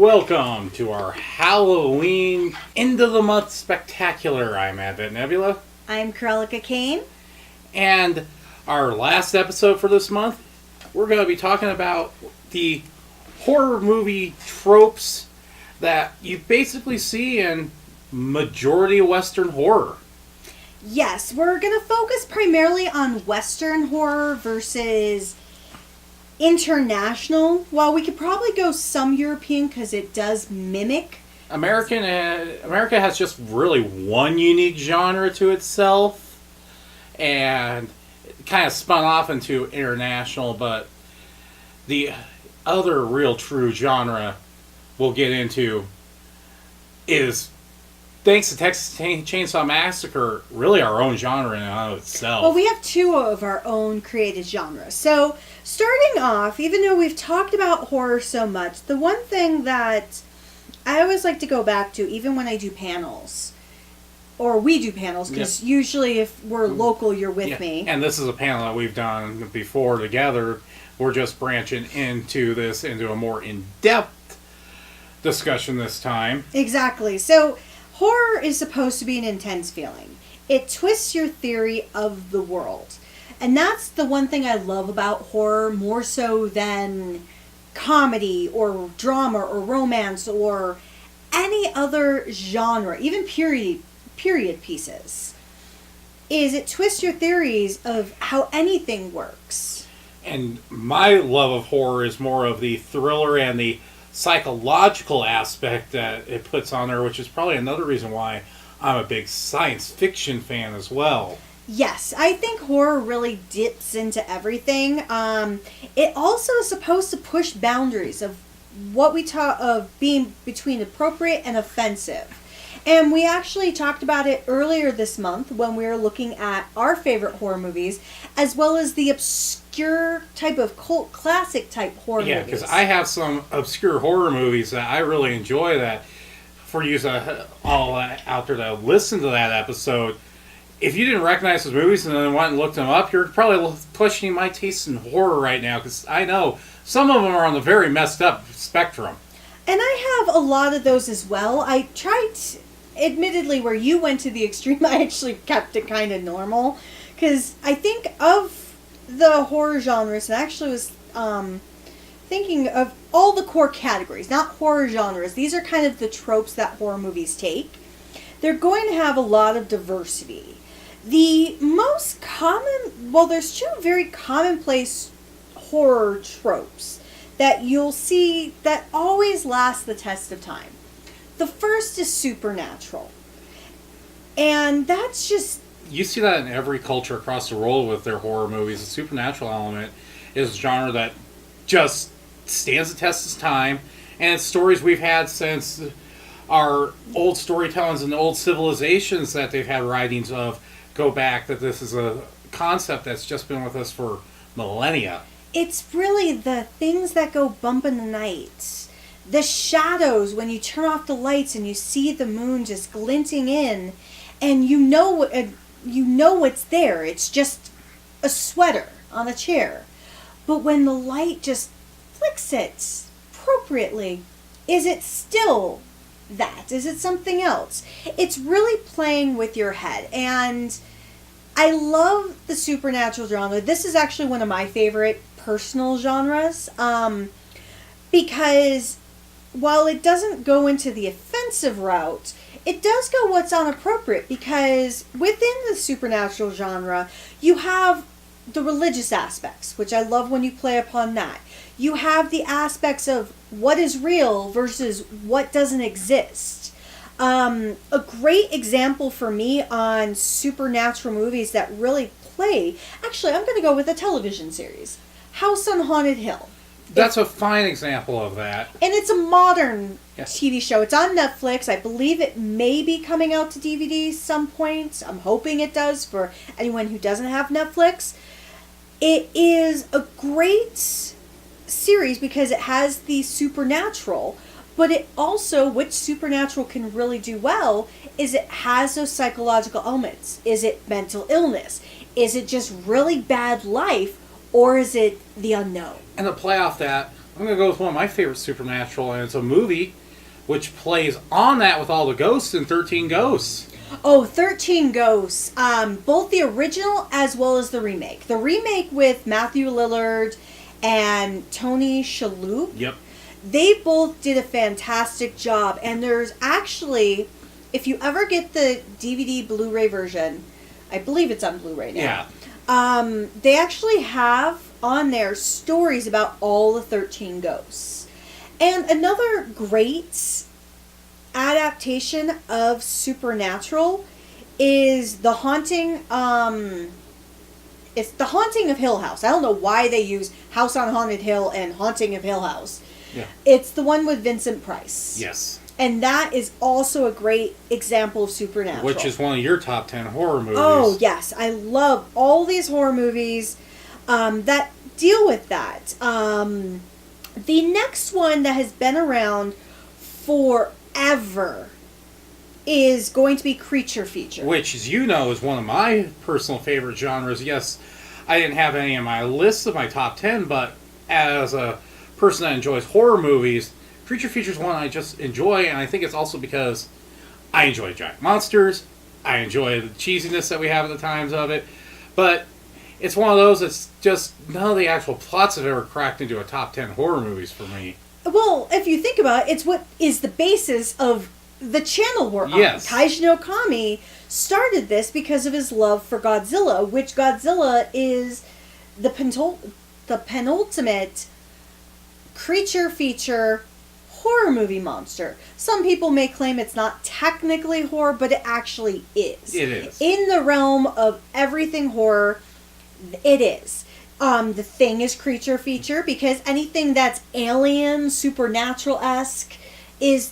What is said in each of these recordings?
Welcome to our Halloween end of the month spectacular. I'm Advent Nebula. I'm Cruellica Kain. And our last episode for this month, we're going to be talking about the horror movie tropes that you basically see in majority Western horror. Yes, we're going to focus primarily on Western horror versus international. While we could probably go some European because it does mimic. America has just really one unique genre to itself, and it kind of spun off into international, but the other real true genre we'll get into is, thanks to Texas Chainsaw Massacre, really our own genre in and of itself. Well, we have two of our own created genres. So, starting off, even though we've talked about horror so much, the one thing that I always like to go back to, even when I do panels, or we do panels, because usually if we're local, you're with me. And this is a panel that we've done before together. We're just branching into a more in-depth discussion this time. Exactly. So, horror is supposed to be an intense feeling. It twists your theory of the world. And that's the one thing I love about horror, more so than comedy or drama or romance or any other genre, even period pieces, is it twists your theories of how anything works. And my love of horror is more of the thriller and the psychological aspect that it puts on there, which is probably another reason why I'm a big science fiction fan as well. Yes, I think horror really dips into everything. It also is supposed to push boundaries of what we talk of being between appropriate and offensive. And we actually talked about it earlier this month when we were looking at our favorite horror movies, as well as the obscure type of cult classic type horror movies. Yeah, because I have some obscure horror movies that I really enjoy that, for you all out there that listen to that episode, if you didn't recognize those movies and then went and looked them up, you're probably questioning my taste in horror right now, because I know some of them are on the very messed up spectrum. And I have a lot of those as well. I tried, admittedly, where you went to the extreme, I actually kept it kind of normal. Because I think of the horror genres, and I actually was thinking of all the core categories, not horror genres. These are kind of the tropes that horror movies take. They're going to have a lot of diversity. The most common, well, there's two very commonplace horror tropes that you'll see that always last the test of time. The first is supernatural. And that's just... You see that in every culture across the world with their horror movies. The supernatural element is a genre that just stands the test of time. And it's stories we've had since our old storytellings and old civilizations that they've had writings of go back, that this is a concept that's just been with us for millennia. It's really the things that go bump in the night. The shadows when you turn off the lights and you see the moon just glinting in, and you know it's there. It's just a sweater on a chair. But when the light just flicks it appropriately, is it still that? Is it something else? It's really playing with your head. And I love the supernatural genre. This is actually one of my favorite personal genres, because while it doesn't go into the offensive route, it does go what's inappropriate, because within the supernatural genre, you have the religious aspects, which I love when you play upon that. You have the aspects of what is real versus what doesn't exist. A great example for me on supernatural movies that really play, actually, I'm going to go with a television series, House on Haunted Hill. That's a fine example of that. And it's a modern TV show. It's on Netflix. I believe it may be coming out to DVD some point. I'm hoping it does for anyone who doesn't have Netflix. It is a great series because it has the supernatural, but it also, which supernatural can really do well, is it has those psychological elements. Is it mental illness? Is it just really bad life? Or is it the unknown? And to play off that, I'm going to go with one of my favorite Supernatural, and it's a movie which plays on that with all the ghosts in 13 Ghosts. Oh, 13 Ghosts. Both the original as well as the remake. The remake with Matthew Lillard and Tony Shalhoub. Yep. They both did a fantastic job. And there's actually, if you ever get the DVD Blu-ray version, I believe it's on Blu-ray now. Yeah. They actually have on there stories about all the 13 ghosts. And another great adaptation of Supernatural is The Haunting, it's The Haunting of Hill House. I don't know why they use House on Haunted Hill and Haunting of Hill House. Yeah. It's the one with Vincent Price. Yes. And that is also a great example of Supernatural. Which is one of your top 10 horror movies. Oh, yes. I love all these horror movies that deal with that. The next one that has been around forever is going to be creature feature. Which, as you know, is one of my personal favorite genres. Yes, I didn't have any in my list of my top 10, but as a person that enjoys horror movies, creature feature is one I just enjoy, and I think it's also because I enjoy giant monsters, I enjoy the cheesiness that we have at the times of it, but it's one of those that's just none of the actual plots have ever cracked into a top 10 horror movies for me. Well, if you think about it, it's what is the basis of the channel we're on. Yes. Kaiji no Kami started this because of his love for Godzilla, which Godzilla is the penultimate creature feature horror movie monster. Some people may claim it's not technically horror, but it actually is. It is. In the realm of everything horror, it is. The Thing is creature feature because anything that's alien, supernatural-esque is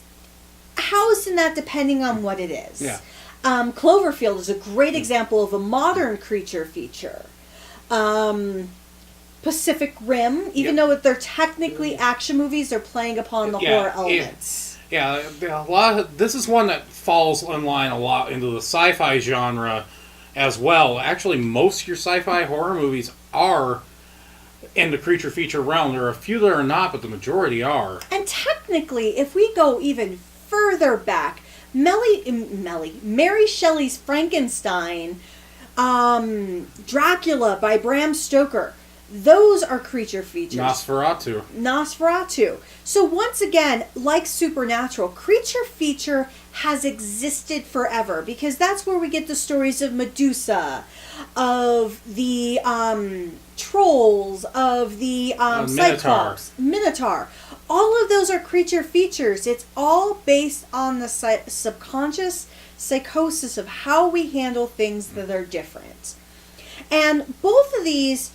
housed in that depending on what it is. Yeah. Cloverfield is a great example of a modern creature feature. Pacific Rim, even though they're technically action movies, they're playing upon the horror elements. This is one that falls in line a lot into the sci-fi genre as well. Actually, most of your sci-fi horror movies are in the creature feature realm. There are a few that are not, but the majority are. And technically, if we go even further back, Mary Shelley's Frankenstein, Dracula by Bram Stoker, those are creature features. Nosferatu. So once again, like Supernatural, creature feature has existed forever because that's where we get the stories of Medusa, of the trolls, of the Cyclops, Minotaur. All of those are creature features. It's all based on the subconscious psychosis of how we handle things that are different. And both of these,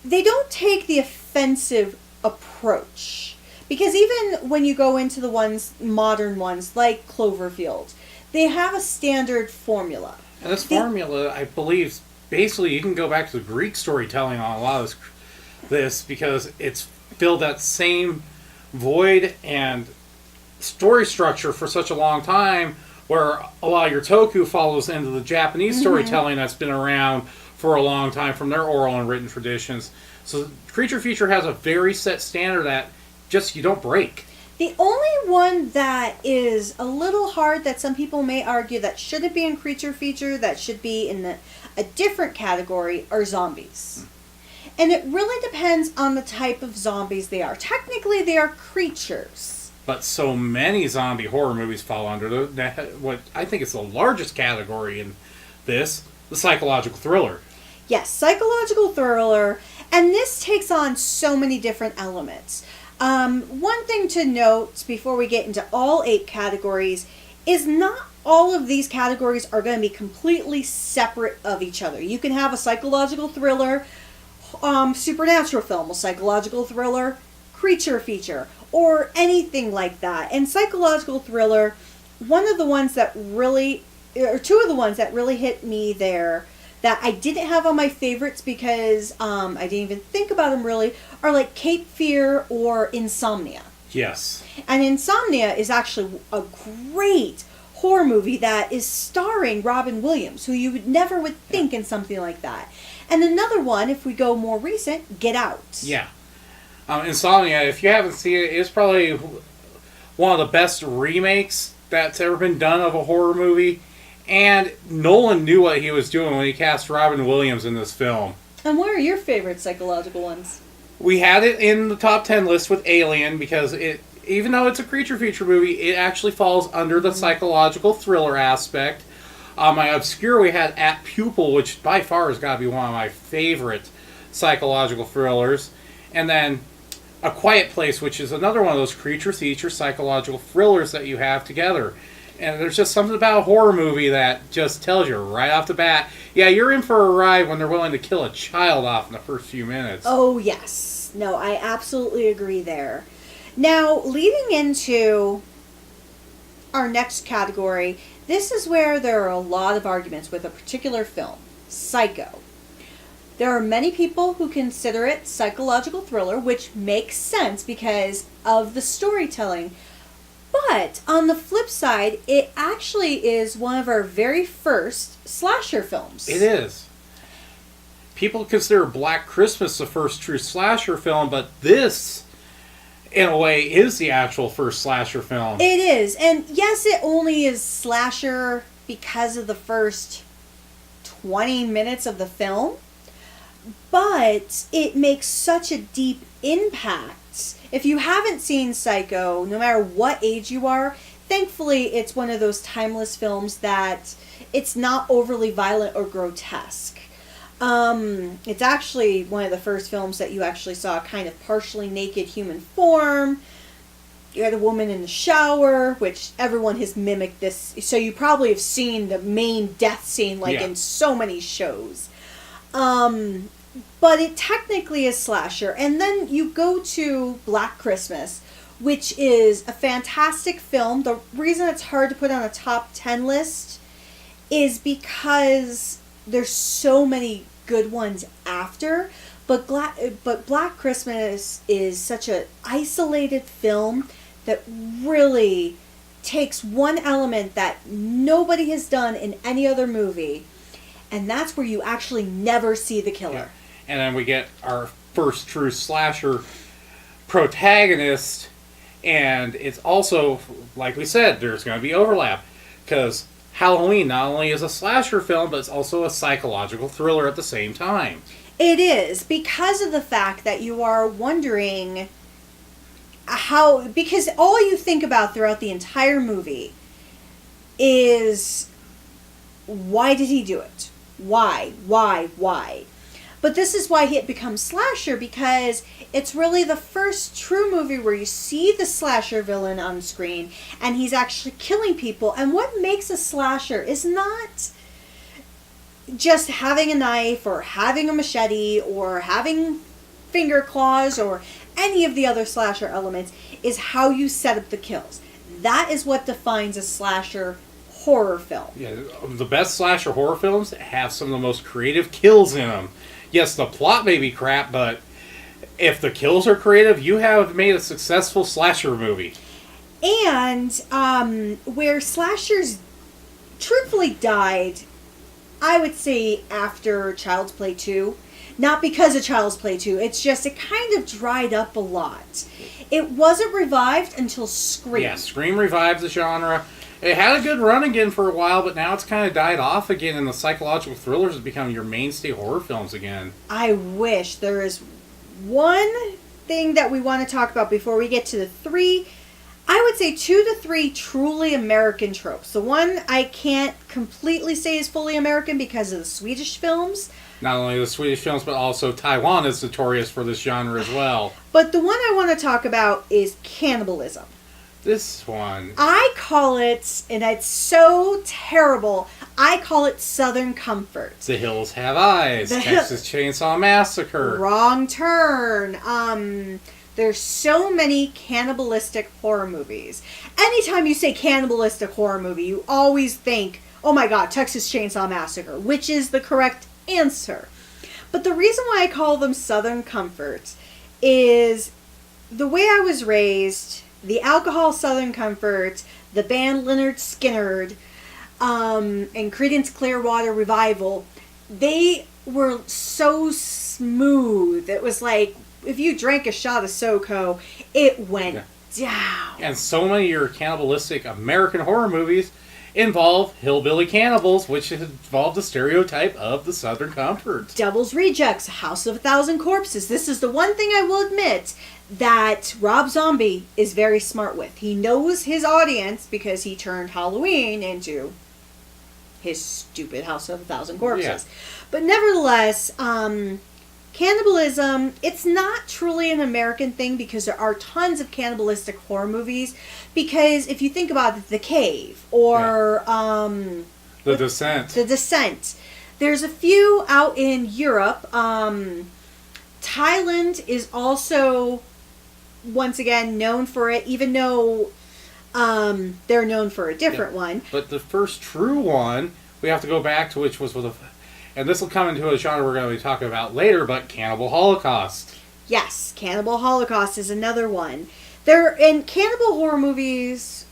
they don't take the offensive approach. Because even when you go into the modern ones, like Cloverfield, they have a standard formula. And this formula, I believe, basically you can go back to the Greek storytelling on a lot of this because it's filled that same void and story structure for such a long time, where a lot of your Toku follows into the Japanese storytelling that's been around for a long time from their oral and written traditions. So creature feature has a very set standard that just you don't break. The only one that is a little hard that some people may argue that shouldn't be in creature feature, that should be in a different category, are zombies. And it really depends on the type of zombies they are. Technically, they are creatures. But so many zombie horror movies fall under what I think is the largest category in this, the psychological thriller. Yes, psychological thriller. And this takes on so many different elements. One thing to note before we get into all 8 categories is not all of these categories are going to be completely separate of each other. You can have a psychological thriller, supernatural film, a psychological thriller, creature feature, or anything like that. And psychological thriller, one of the ones that really, or two of the ones that really hit me there that I didn't have on my favorites because I didn't even think about them really, are like Cape Fear or Insomnia. Yes. And Insomnia is actually a great horror movie that is starring Robin Williams, who you would never think in something like that. And another one, if we go more recent, Get Out. Yeah. Insomnia, if you haven't seen it, it's probably one of the best remakes that's ever been done of a horror movie. And Nolan knew what he was doing when he cast Robin Williams in this film. And what are your favorite psychological ones? We had it in the top 10 list with Alien because it, even though it's a creature feature movie, it actually falls under the psychological thriller aspect. My obscure, we had At Pupil, which by far has got to be one of my favorite psychological thrillers. And then A Quiet Place, which is another one of those creature feature psychological thrillers that you have together. And there's just something about a horror movie that just tells you right off the bat, yeah, you're in for a ride when they're willing to kill a child off in the first few minutes. Oh, yes. No, I absolutely agree there. Now, leading into our next category, this is where there are a lot of arguments with a particular film, Psycho. There are many people who consider it psychological thriller, which makes sense because of the storytelling. But on the flip side, it actually is one of our very first slasher films. It is. People consider Black Christmas the first true slasher film, but this, in a way, is the actual first slasher film. It is. And yes, it only is slasher because of the first 20 minutes of the film, but it makes such a deep impact. If you haven't seen Psycho, no matter what age you are, thankfully it's one of those timeless films that it's not overly violent or grotesque. It's actually one of the first films that you actually saw a kind of partially naked human form. You had a woman in the shower, which everyone has mimicked this. So you probably have seen the main death scene in so many shows. But it technically is slasher. And then you go to Black Christmas, which is a fantastic film. The reason it's hard to put on a top 10 list is because there's so many good ones after. But Black Christmas is such an isolated film that really takes one element that nobody has done in any other movie. And that's where you actually never see the killer. Yeah. And then we get our first true slasher protagonist. And it's also, like we said, there's going to be overlap. Because Halloween not only is a slasher film, but it's also a psychological thriller at the same time. It is. Because of the fact that you are wondering how... Because all you think about throughout the entire movie is... Why did he do it? Why? But this is why it becomes slasher, because it's really the first true movie where you see the slasher villain on screen and he's actually killing people. And what makes a slasher is not just having a knife or having a machete or having finger claws or any of the other slasher elements, is how you set up the kills. That is what defines a slasher horror film. Yeah, the best slasher horror films have some of the most creative kills in them. Yes, the plot may be crap, but if the kills are creative, you have made a successful slasher movie. And where slashers truthfully died, I would say after Child's Play 2. Not because of Child's Play 2, it's just it kind of dried up a lot. It wasn't revived until Scream. Yeah, Scream revived the genre. It had a good run again for a while, but now it's kind of died off again, and the psychological thrillers have become your mainstay horror films again. I wish. There is one thing that we want to talk about before we get to the three. I would say 2 to 3 truly American tropes. The one I can't completely say is fully American because of the Swedish films. Not only the Swedish films, but also Taiwan is notorious for this genre as well. But the one I want to talk about is cannibalism. This one... I call it, and it's so terrible, I call it Southern Comfort. The Hills Have Eyes. Texas Chainsaw Massacre. Wrong turn. There's so many cannibalistic horror movies. Anytime you say cannibalistic horror movie, you always think, oh my god, Texas Chainsaw Massacre, which is the correct answer. But the reason why I call them Southern Comfort is the way I was raised, the alcohol Southern Comfort, the band Lynyrd Skynyrd, and Creedence Clearwater Revival, they were so smooth. It was like if you drank a shot of SoCo, it went down. And so many of your cannibalistic American horror movies involve hillbilly cannibals, which involve the stereotype of the Southern Comfort. Devil's Rejects, House of a Thousand Corpses. This is the one thing I will admit that Rob Zombie is very smart with. He knows his audience because he turned Halloween into his stupid House of a Thousand Corpses. Yeah. But nevertheless, cannibalism, it's not truly an American thing because there are tons of cannibalistic horror movies. Because if you think about it, The Cave or The Descent, there's a few out in Europe. Thailand is also once again known for it, even though they're known for a different one. But the first true one we have to go back to, which was with and this will come into a genre we're going to be talking about later, but Cannibal Holocaust. Yes, Cannibal Holocaust is another one. And cannibal horror movies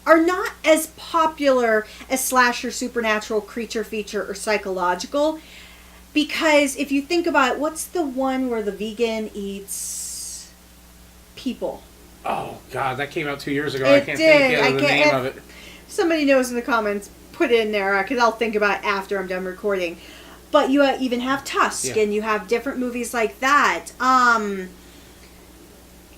are not as popular as slasher, supernatural, creature feature, or psychological. Because if you think about it, what's the one where the vegan eats people? Oh, God, that came out 2 years ago. I can't think of the name of it. Somebody knows in the comments, put it in there, because I'll think about it after I'm done recording. But you even have Tusk, and you have different movies like that.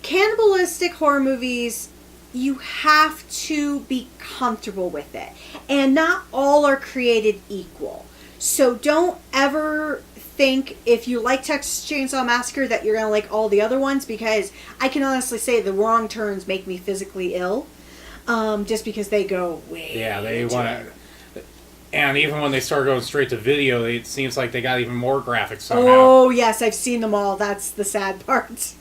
Cannibalistic horror movies, you have to be comfortable with it. And not all are created equal. So don't ever think if you like Texas Chainsaw Massacre that you're going to like all the other ones, because I can honestly say the wrong turns make me physically ill. Just because they go way they want to. And even when they start going straight to video, it seems like they got even more graphics somehow. Oh, yes, I've seen them all. That's the sad part.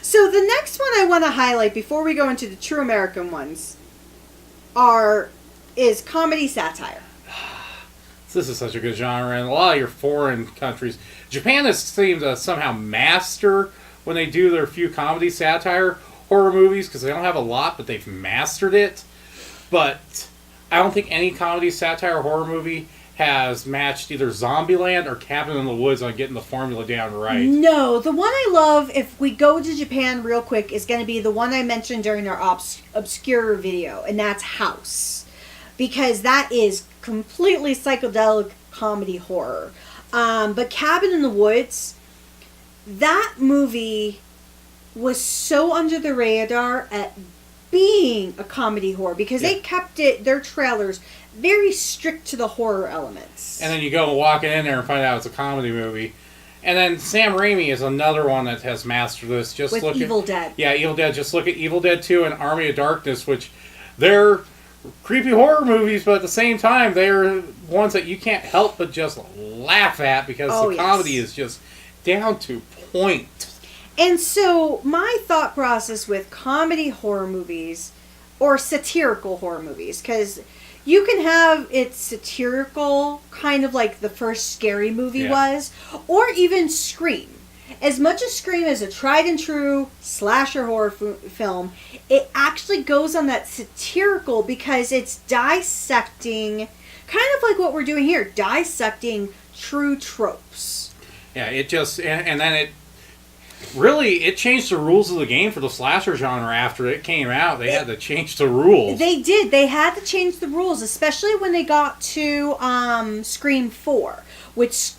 So the next one I want to highlight before we go into the true American ones is comedy satire. This is such a good genre, and a lot of your foreign countries. Japan has seemed to somehow master when they do their few comedy satire horror movies, because they don't have a lot, but they've mastered it. But I don't think any comedy satire horror movie has matched either Zombieland or Cabin in the Woods on getting the formula down right. No, the one I love, if we go to Japan real quick, is going to be the one I mentioned during our obscure video, and that's House. Because that is completely psychedelic comedy horror. But Cabin in the Woods, that movie was so under the radar at being a comedy horror because they kept their trailers very strict to the horror elements. And then you go walking in there and find out it's a comedy movie. And then Sam Raimi is another one that has mastered this. Just with look Evil at, Dead. Yeah, Evil Dead. Just look at Evil Dead 2 and Army of Darkness, which they're creepy horror movies, but at the same time, they're ones that you can't help but just laugh at because the comedy is just down to point. And so, my thought process with comedy horror movies, or satirical horror movies, because you can have it satirical, kind of like the first Scary Movie was, or even Scream. As much as Scream is a tried and true slasher horror film, it actually goes on that satirical because it's dissecting, kind of like what we're doing here, dissecting true tropes. Yeah, it just, and then it changed the rules of the game for the slasher genre after it came out. They had to change the rules. They did. They had to change the rules, especially when they got to Scream 4, which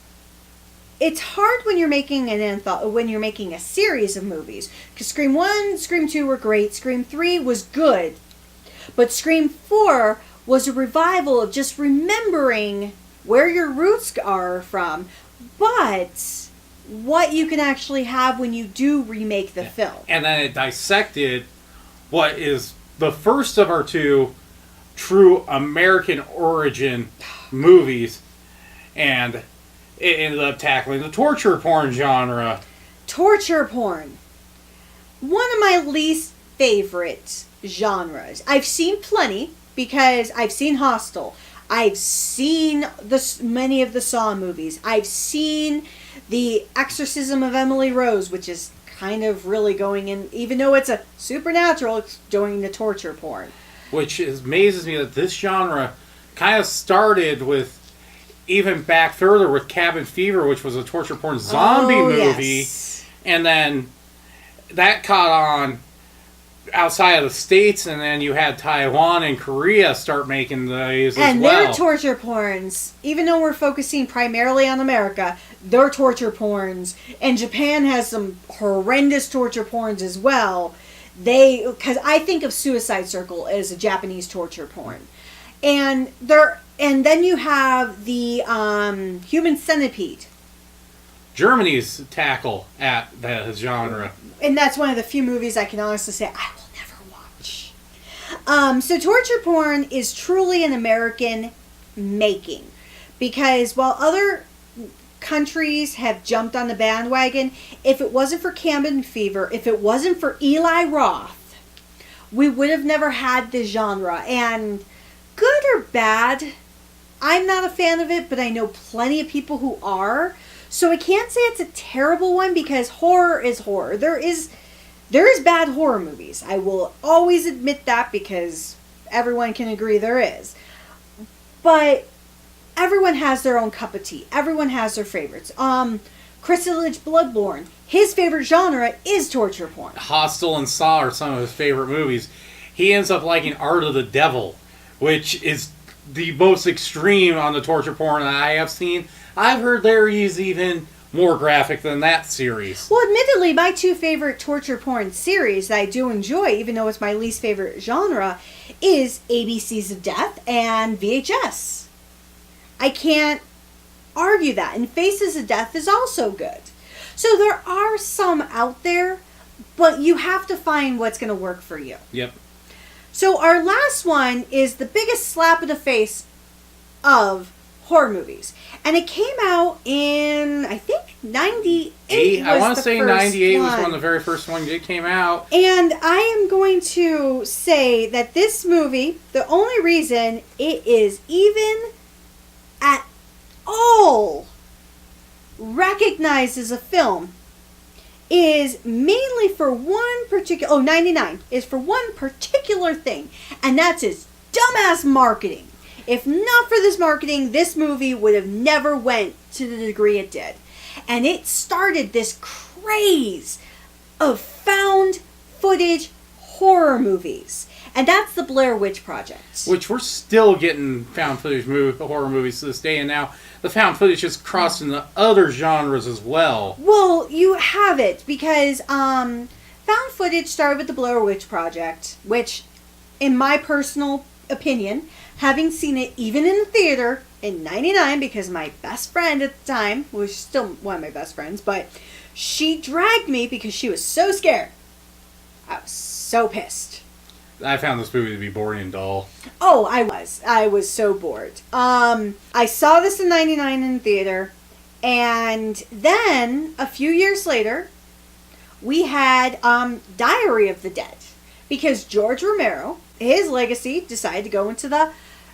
it's hard when you're making when you're making a series of movies. Because Scream 1, Scream 2 were great. Scream 3 was good. But Scream 4 was a revival of just remembering where your roots are from, but what you can actually have when you do remake the film. And then it dissected what is the first of our two true American origin movies, and it ended up tackling the torture porn genre. Torture porn. One of my least favorite genres. I've seen plenty because I've seen Hostel. I've seen many of the Saw movies. I've seen The Exorcism of Emily Rose, which is kind of really going in, even though it's a supernatural, it's going to torture porn. Which amazes me that this genre kind of started with, even back further with Cabin Fever, which was a torture porn zombie movie. Yes. And then that caught on outside of the States, and then you had Taiwan and Korea start making these as well. And their torture porns, even though we're focusing primarily on America, they're torture porns. And Japan has some horrendous torture porns as well. Because I think of Suicide Circle as a Japanese torture porn. And then you have the Human Centipede. Germany's tackle at the genre. And that's one of the few movies I can honestly say I will never watch. So torture porn is truly an American making. Because while other countries have jumped on the bandwagon, if it wasn't for Cabin Fever, if it wasn't for Eli Roth, we would have never had this genre. And good or bad, I'm not a fan of it, but I know plenty of people who are. So I can't say it's a terrible one, because horror is horror. There is bad horror movies. I will always admit that, because everyone can agree there is. But everyone has their own cup of tea. Everyone has their favorites. Chris Illich, Bloodborne, his favorite genre is torture porn. Hostel and Saw are some of his favorite movies. He ends up liking Art of the Devil, which is the most extreme on the torture porn that I have seen. I've heard there is even more graphic than that series. Well, admittedly, my two favorite torture porn series that I do enjoy, even though it's my least favorite genre, is ABCs of Death and VHS. I can't argue that. And Faces of Death is also good. So there are some out there, but you have to find what's going to work for you. Yep. So our last one is the biggest slap in the face of horror movies. And it came out in, I think, 98. I want to say 98 was one. one of the very first ones that came out. And I am going to say that this movie, the only reason it is even at all recognized as a film is mainly for one particular, 99, is for one particular thing. And that's its dumbass marketing. If not for this marketing, this movie would have never went to the degree it did. And it started this craze of found footage horror movies. And that's the Blair Witch Project. Which we're still getting found footage horror movies to this day. And now the found footage has crossed into other genres as well. Well, you have it. Because found footage started with the Blair Witch Project. Which, in my personal opinion, having seen it even in the theater in 99, because my best friend at the time, was still one of my best friends, but she dragged me because she was so scared. I was so pissed. I found this movie to be boring and dull. Oh, I was so bored. I saw this in 99 in the theater, and then a few years later, we had Diary of the Dead, because George Romero, his legacy, decided to go into the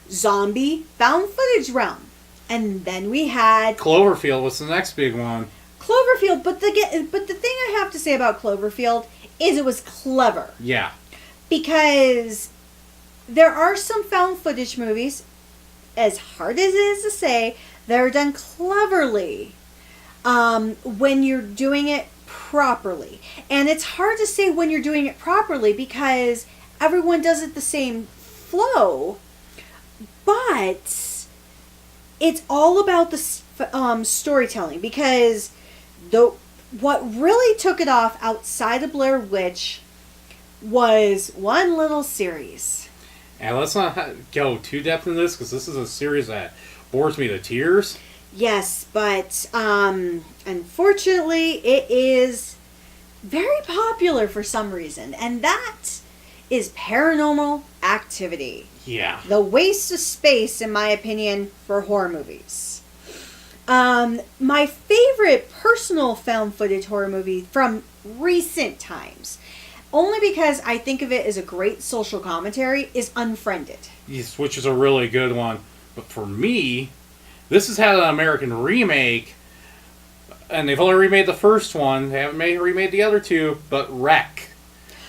zombie found footage realm. And then we had Cloverfield was the next big one. Cloverfield, but the thing I have to say about Cloverfield is it was clever. Yeah. Because there are some found footage movies, as hard as it is to say, that are done cleverly when you're doing it properly. And it's hard to say when you're doing it properly because everyone does it the same flow. But it's all about the storytelling, because what really took it off outside of Blair Witch was one little series. And let's not go too depth in this, because this is a series that bores me to tears. Yes, but unfortunately it is very popular for some reason, and that is Paranormal Activity. Yeah. The waste of space, in my opinion, for horror movies. My favorite personal found footage horror movie from recent times, only because I think of it as a great social commentary, is Unfriended. Yes, which is a really good one. But for me, this has had an American remake, and they've only remade the first one. They haven't remade the other two, but Wreck.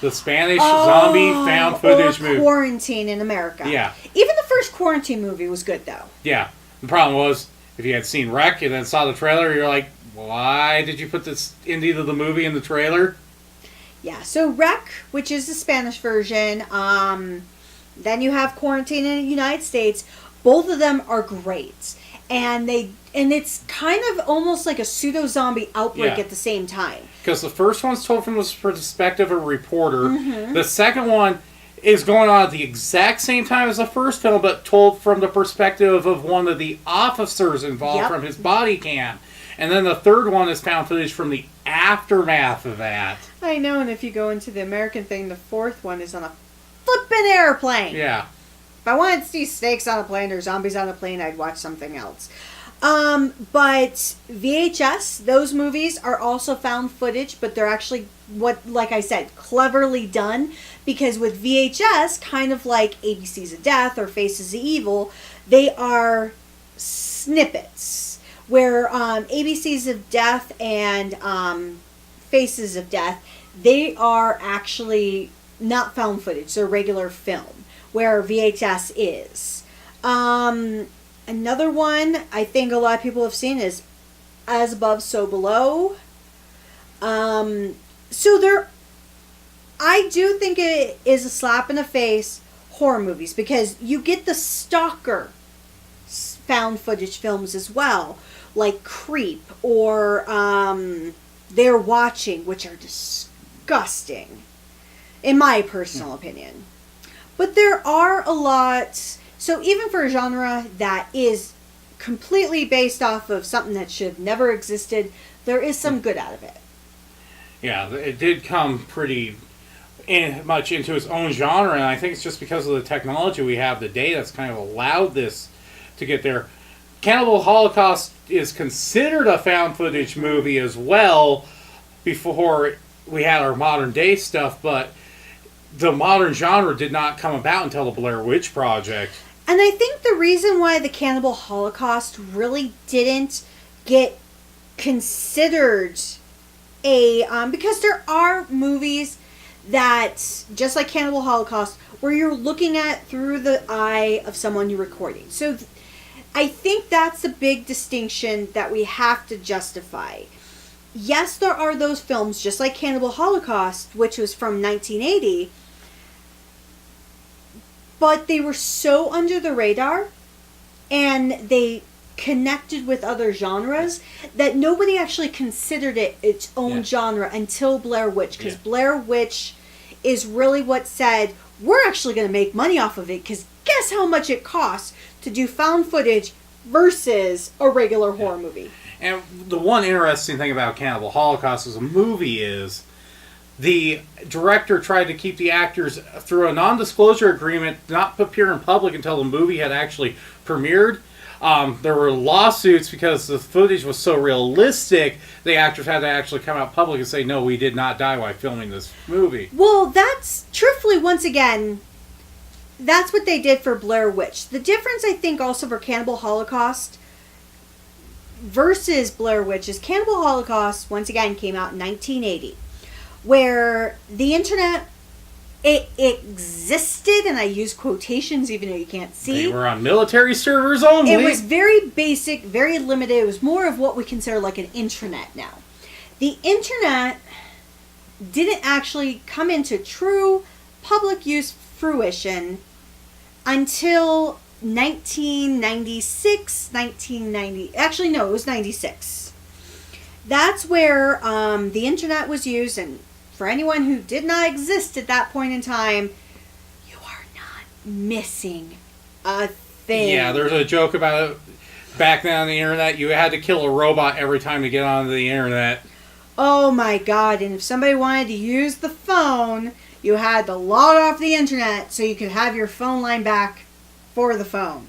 The Spanish zombie found footage movie. Quarantine in America. Yeah. Even the first Quarantine movie was good, though. Yeah. The problem was, if you had seen Wreck and then saw the trailer, you're like, Why did you put this indie to the movie in the trailer? Yeah, so Rec, which is the Spanish version, then you have Quarantine in the United States. Both of them are great. And it's kind of almost like a pseudo-zombie outbreak at the same time. Because the first one's told from the perspective of a reporter. Mm-hmm. The second one is going on at the exact same time as the first film, but told from the perspective of one of the officers involved from his body cam. And then the third one is found footage from the aftermath of that. I know, and if you go into the American thing, the fourth one is on a flippin' airplane. Yeah. If I wanted to see snakes on a plane or zombies on a plane, I'd watch something else. But VHS, those movies are also found footage, but they're actually, like I said, cleverly done. Because with VHS, kind of like ABCs of Death or Faces of Evil, they are snippets. Where ABCs of Death and Faces of Death, they are actually not found footage. They're regular film, where VHS is. Another one I think a lot of people have seen is As Above, So Below. I do think it is a slap in the face, horror movies, because you get the stalker found footage films as well, like Creep or They're Watching, which are disgusting, in my personal opinion. But there are a lot. So even for a genre that is completely based off of something that should have never existed, there is some good out of it. Yeah, it did come pretty much into its own genre, and I think it's just because of the technology we have today that's kind of allowed this to get there. Cannibal Holocaust is considered a found footage movie as well before we had our modern day stuff, but the modern genre did not come about until the Blair Witch Project. And I think the reason why the Cannibal Holocaust really didn't get considered because there are movies that, just like Cannibal Holocaust, where you're looking at through the eye of someone you're recording. So I think that's the big distinction that we have to justify. Yes, there are those films, just like Cannibal Holocaust, which was from 1980, but they were so under the radar, and they connected with other genres, that nobody actually considered it its own genre until Blair Witch, because Blair Witch is really what said, we're actually going to make money off of it, because guess how much it costs to do found footage versus a regular horror movie. And the one interesting thing about Cannibal Holocaust as a movie is the director tried to keep the actors through a non-disclosure agreement, not appear in public until the movie had actually premiered. There were lawsuits because the footage was so realistic, the actors had to actually come out public and say, no, we did not die while filming this movie. Well, that's, truthfully, once again, that's what they did for Blair Witch. The difference, I think, also for Cannibal Holocaust versus Blair Witch is Cannibal Holocaust, once again, came out in 1980, where the internet, it existed, and I use quotations even though you can't see. They were on military servers only. It was very basic, very limited. It was more of what we consider like an intranet now. The internet didn't actually come into true public use fruition until 1996, actually no, it was 96. That's where the internet was used, and for anyone who did not exist at that point in time, you are not missing a thing. Yeah, there's a joke about it. Back then on the internet, you had to kill a robot every time to get onto the internet. Oh my god, and if somebody wanted to use the phone, you had to log off the internet so you could have your phone line back for the phone.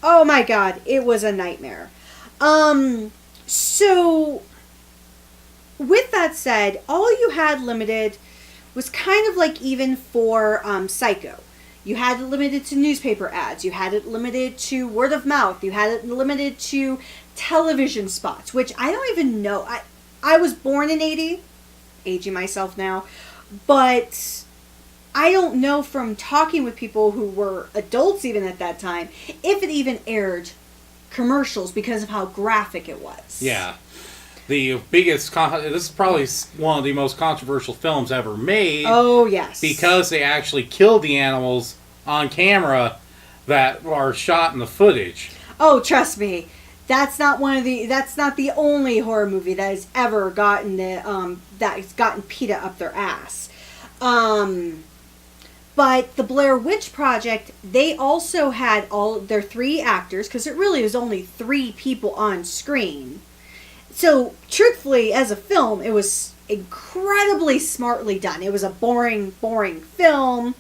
Oh my god, it was a nightmare. So with that said, all you had limited was kind of like even for Psycho. You had it limited to newspaper ads. You had it limited to word of mouth. You had it limited to television spots, which I don't even know. I was born in 80, aging myself now, but I don't know from talking with people who were adults even at that time, if it even aired commercials because of how graphic it was. Yeah. the biggest. This is probably one of the most controversial films ever made. Oh yes, because they actually killed the animals on camera that are shot in the footage. Oh, trust me, that's not the only horror movie that has ever gotten that's gotten PETA up their ass. But the Blair Witch Project, they also had all their 3 actors, because it really was only 3 people on screen. So, truthfully, as a film, it was incredibly smartly done. It was a boring film,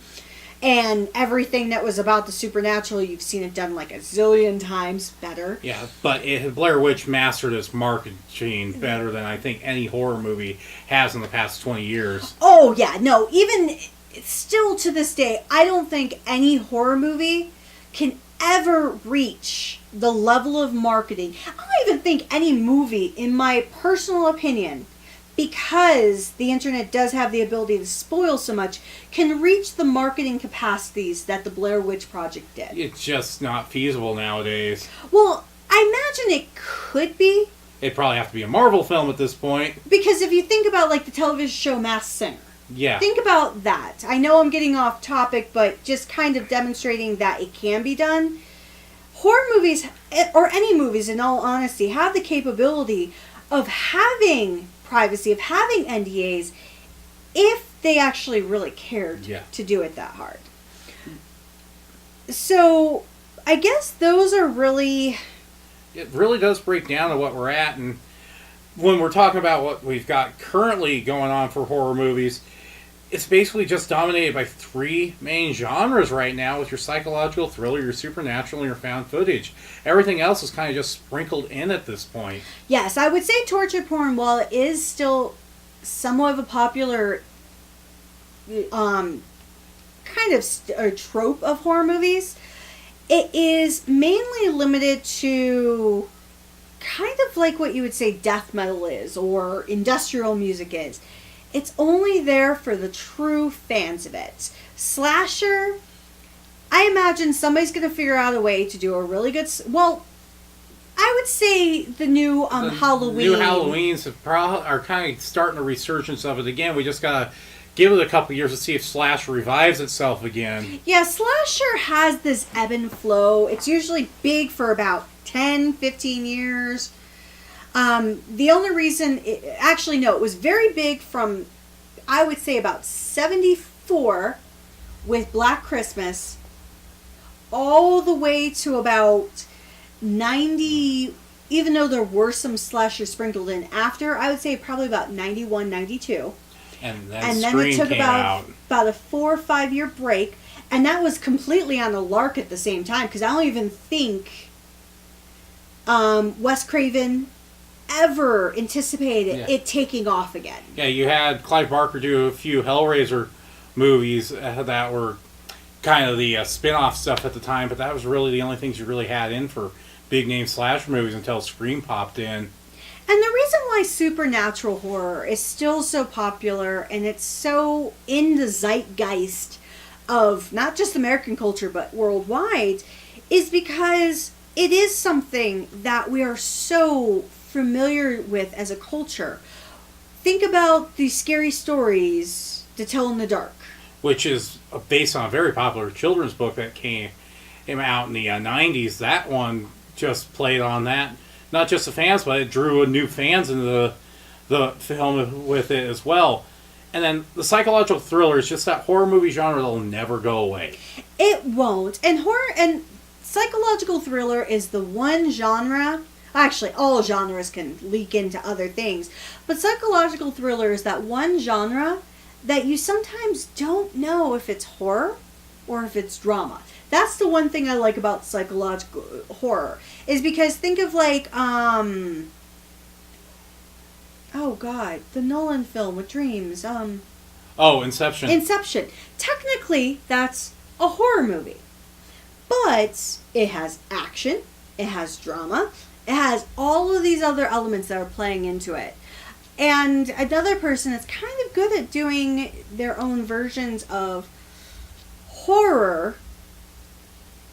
and everything that was about the supernatural, you've seen it done like a zillion times better. Yeah, but Blair Witch mastered its marketing better than I think any horror movie has in the past 20 years. Oh, yeah, no, even still to this day, I don't think any horror movie can ever reach the level of marketing. I don't even think any movie, in my personal opinion, because the internet does have the ability to spoil so much, can reach the marketing capacities that the Blair Witch Project did. It's just not feasible nowadays. Well, I imagine it could be. It'd probably have to be a Marvel film at this point. Because if you think about like the television show Masked Singer, yeah, think about that. I know I'm getting off topic, but just kind of demonstrating that it can be done. Horror movies, or any movies in all honesty, have the capability of having privacy, of having NDAs, if they actually really cared to do it that hard. So, I guess those are really... It really does break down to what we're at, and when we're talking about what we've got currently going on for horror movies, it's basically just dominated by 3 main genres right now, with your psychological thriller, your supernatural, and your found footage. Everything else is kind of just sprinkled in at this point. Yes, I would say torture porn, while it is still somewhat of a popular kind of a trope of horror movies, it is mainly limited to kind of like what you would say death metal is, or industrial music is. It's only there for the true fans of it. Slasher, I imagine somebody's going to figure out a way to do a really good... Well, I would say the new Halloween. New Halloweens are kind of starting a resurgence of it again. We just got to give it a couple years to see if Slasher revives itself again. Yeah, Slasher has this ebb and flow. It's usually big for about 10, 15 years. The only reason... it was very big from, I would say, about 74 with Black Christmas all the way to about 90, even though there were some slashers sprinkled in after, I would say probably about 91, 92. And then it took about a 4 or 5 year break, and that was completely on a lark at the same time, because I don't even think Wes Craven ever anticipated it taking off again. Yeah, you had Clive Barker do a few Hellraiser movies that were kind of the spin-off stuff at the time, but that was really the only things you really had in for big-name slasher movies until Scream popped in. And the reason why supernatural horror is still so popular, and it's so in the zeitgeist of not just American culture but worldwide, is because it is something that we are so familiar with as a culture. Think about the scary stories to tell in the dark, which is based on a very popular children's book that came out in the 90s. That one just played on that. Not just the fans, but it drew new fans into the film with it as well. And then the psychological thriller is just that horror movie genre that'll never go away. It won't. And horror and psychological thriller is the one genre... Actually, all genres can leak into other things. But psychological thriller is that one genre that you sometimes don't know if it's horror or if it's drama. That's the one thing I like about psychological horror. Is because think of like, oh God, the Nolan film with dreams. Inception. Inception. Technically, that's a horror movie. But it has action. It has drama. It has all of these other elements that are playing into it. And another person that's kind of good at doing their own versions of horror,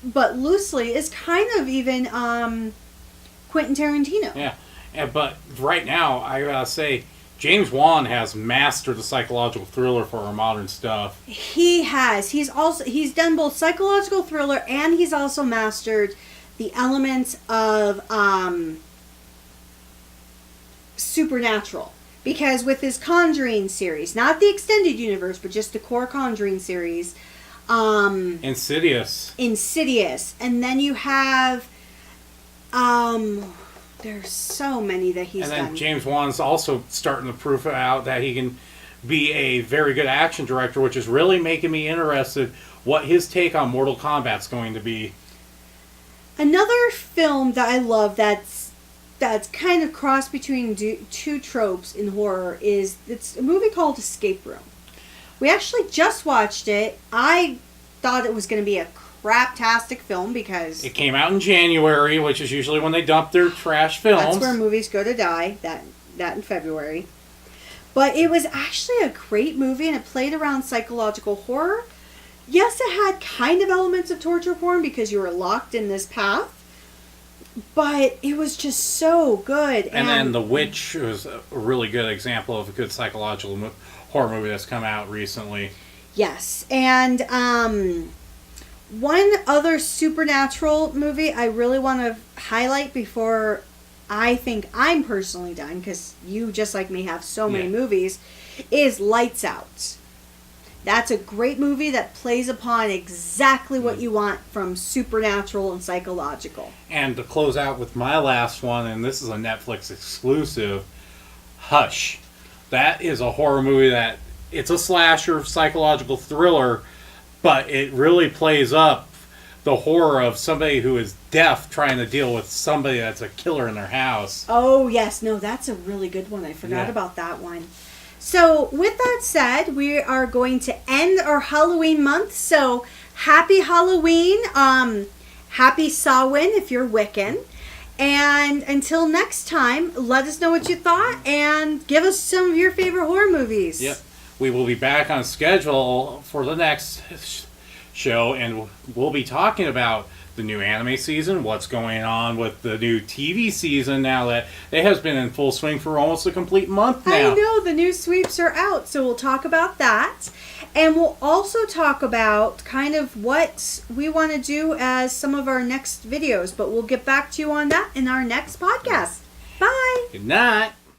but loosely, is kind of even Quentin Tarantino. Yeah. But right now, I gotta say, James Wan has mastered the psychological thriller for our modern stuff. He has. He's done both psychological thriller and he's also mastered the elements of supernatural. Because with his Conjuring series, not the extended universe, but just the core Conjuring series, Insidious, and then you have there's so many that he's and then done. James Wan's also starting to prove out that he can be a very good action director, which is really making me interested what his take on Mortal Kombat's going to be. Another film that I love that's kind of cross between two tropes in horror it's a movie called Escape Room. We actually just watched it. I thought it was going to be a craptastic film because It came out in January, which is usually when they dump their trash films. that's where movies go to die, that in February. But it was actually a great movie, and it played around psychological horror. Yes, it had kind of elements of torture porn because you were locked in this path, but it was just so good. And then The Witch was a really good example of a good psychological horror movie that's come out recently. Yes, and one other supernatural movie I really want to highlight before I think I'm personally done, because you, just like me, have so many movies, is Lights Out. That's a great movie that plays upon exactly what you want from supernatural and psychological. And to close out with my last one, and this is a Netflix exclusive, Hush. That is a horror movie that, it's a slasher psychological thriller, but it really plays up the horror of somebody who is deaf trying to deal with somebody that's a killer in their house. Oh, yes. No, that's a really good one. I forgot about that one. So, with that said, we are going to end our Halloween month. So, happy Halloween. Happy Samhain if you're Wiccan. And until next time, let us know what you thought and give us some of your favorite horror movies. Yep. We will be back on schedule for the next show, and we'll be talking about the new anime season, what's going on with the new TV season now that it has been in full swing for almost a complete month now. I know, the new sweeps are out, so we'll talk about that. And we'll also talk about kind of what we want to do as some of our next videos, but we'll get back to you on that in our next podcast. Bye! Good night!